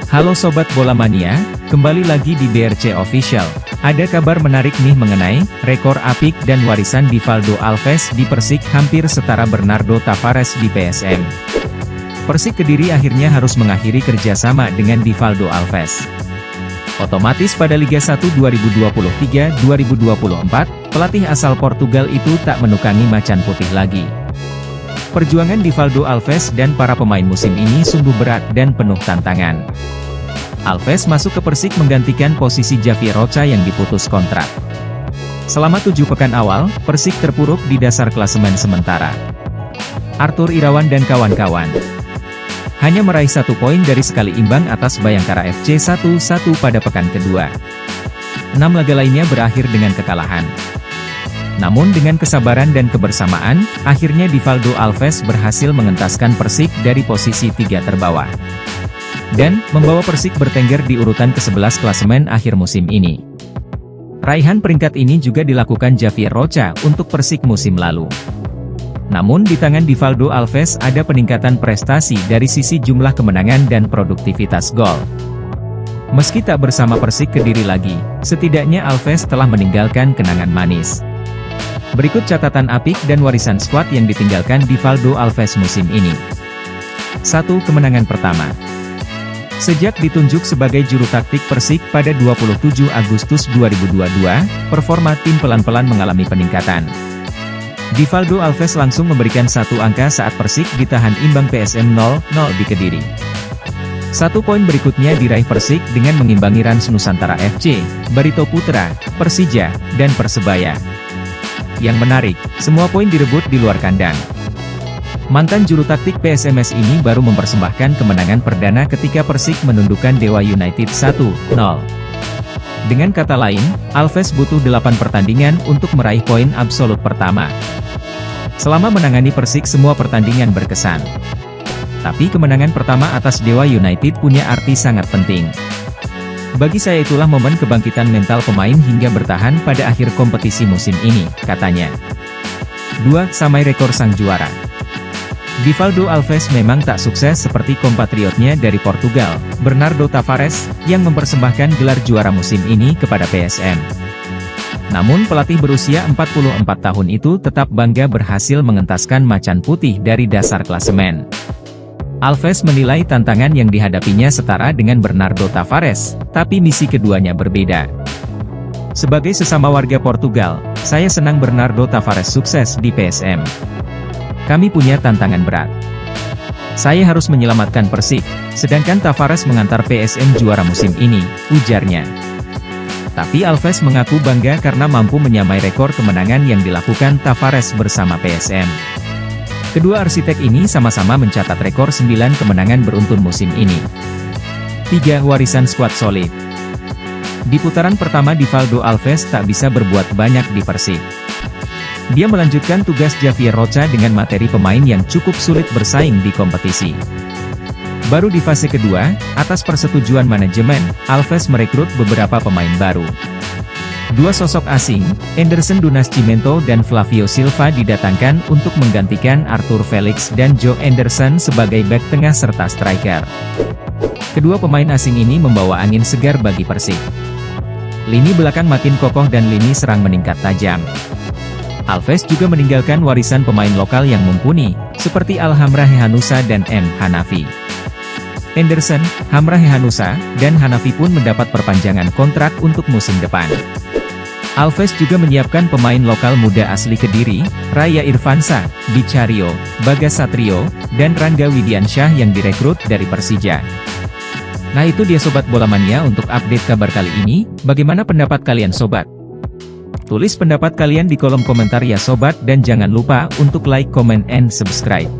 Halo Sobat Bola Mania, kembali lagi di BRC Official. Ada kabar menarik nih mengenai rekor apik dan warisan Divaldo Alves di Persik hampir setara Bernardo Tavares di PSM. Persik Kediri akhirnya harus mengakhiri kerjasama dengan Divaldo Alves. Otomatis pada Liga 1 2023-2024, pelatih asal Portugal itu tak menukangi macan putih lagi. Perjuangan Divaldo Alves dan para pemain musim ini sungguh berat dan penuh tantangan. Alves masuk ke Persik menggantikan posisi Javier Rocha yang diputus kontrak. Selama 7 pekan awal, Persik terpuruk di dasar klasemen sementara. Arthur Irawan dan kawan-kawan hanya meraih 1 poin dari sekali imbang atas Bayangkara FC 1-1 pada pekan kedua. 6 laga lainnya berakhir dengan kekalahan. Namun dengan kesabaran dan kebersamaan, akhirnya Divaldo Alves berhasil mengentaskan Persik dari posisi 3 terbawah. Dan, membawa Persik bertengger di urutan ke-11 klasemen akhir musim ini. Raihan peringkat ini juga dilakukan Javier Rocha untuk Persik musim lalu. Namun di tangan Divaldo Alves ada peningkatan prestasi dari sisi jumlah kemenangan dan produktivitas gol. Meski tak bersama Persik Kediri lagi, setidaknya Alves telah meninggalkan kenangan manis. Berikut catatan apik dan warisan skuad yang ditinggalkan Divaldo Alves musim ini. 1. Kemenangan pertama. Sejak ditunjuk sebagai juru taktik Persik pada 27 Agustus 2022, performa tim pelan-pelan mengalami peningkatan. Divaldo Alves langsung memberikan 1 angka saat Persik ditahan imbang PSM 0-0 di Kediri. 1 poin berikutnya diraih Persik dengan mengimbangi Rans Nusantara FC, Barito Putra, Persija, dan Persebaya. Yang menarik, semua poin direbut di luar kandang. Mantan juru taktik PSMS ini baru mempersembahkan kemenangan perdana ketika Persik menundukkan Dewa United 1-0. Dengan kata lain, Alves butuh 8 pertandingan untuk meraih poin absolut pertama. Selama menangani Persik semua pertandingan berkesan. Tapi kemenangan pertama atas Dewa United punya arti sangat penting. Bagi saya itulah momen kebangkitan mental pemain hingga bertahan pada akhir kompetisi musim ini, katanya. 2. Samai rekor sang juara. Divaldo Alves memang tak sukses seperti kompatriotnya dari Portugal, Bernardo Tavares, yang mempersembahkan gelar juara musim ini kepada PSM. Namun pelatih berusia 44 tahun itu tetap bangga berhasil mengentaskan macan putih dari dasar klasemen. Alves menilai tantangan yang dihadapinya setara dengan Bernardo Tavares, tapi misi keduanya berbeda. Sebagai sesama warga Portugal, saya senang Bernardo Tavares sukses di PSM. Kami punya tantangan berat. Saya harus menyelamatkan Persik, sedangkan Tavares mengantar PSM juara musim ini, ujarnya. Tapi Alves mengaku bangga karena mampu menyamai rekor kemenangan yang dilakukan Tavares bersama PSM. Kedua arsitek ini sama-sama mencatat rekor 9 kemenangan beruntun musim ini. 3. Warisan skuad solid. Di putaran pertama Divaldo Alves tak bisa berbuat banyak di Persik. Dia melanjutkan tugas Javier Rocha dengan materi pemain yang cukup sulit bersaing di kompetisi. Baru di fase kedua, atas persetujuan manajemen, Alves merekrut beberapa pemain baru. 2 sosok asing, Anderson do Nascimento dan Flavio Silva didatangkan untuk menggantikan Arthur Felix dan Joe Anderson sebagai bek tengah serta striker. Kedua pemain asing ini membawa angin segar bagi Persik. Lini belakang makin kokoh dan lini serang meningkat tajam. Alves juga meninggalkan warisan pemain lokal yang mumpuni, seperti Alhamra Hehanusa dan M. Hanafi. Anderson, Hamra Hehanusa, dan Hanafi pun mendapat perpanjangan kontrak untuk musim depan. Alves juga menyiapkan pemain lokal muda asli Kediri, Raya Irfansa, Bicario, Bagas Satrio, dan Rangga Widiansyah yang direkrut dari Persija. Nah itu dia Sobat Bola Mania untuk update kabar kali ini, bagaimana pendapat kalian Sobat? Tulis pendapat kalian di kolom komentar ya Sobat dan jangan lupa untuk like, comment, and subscribe.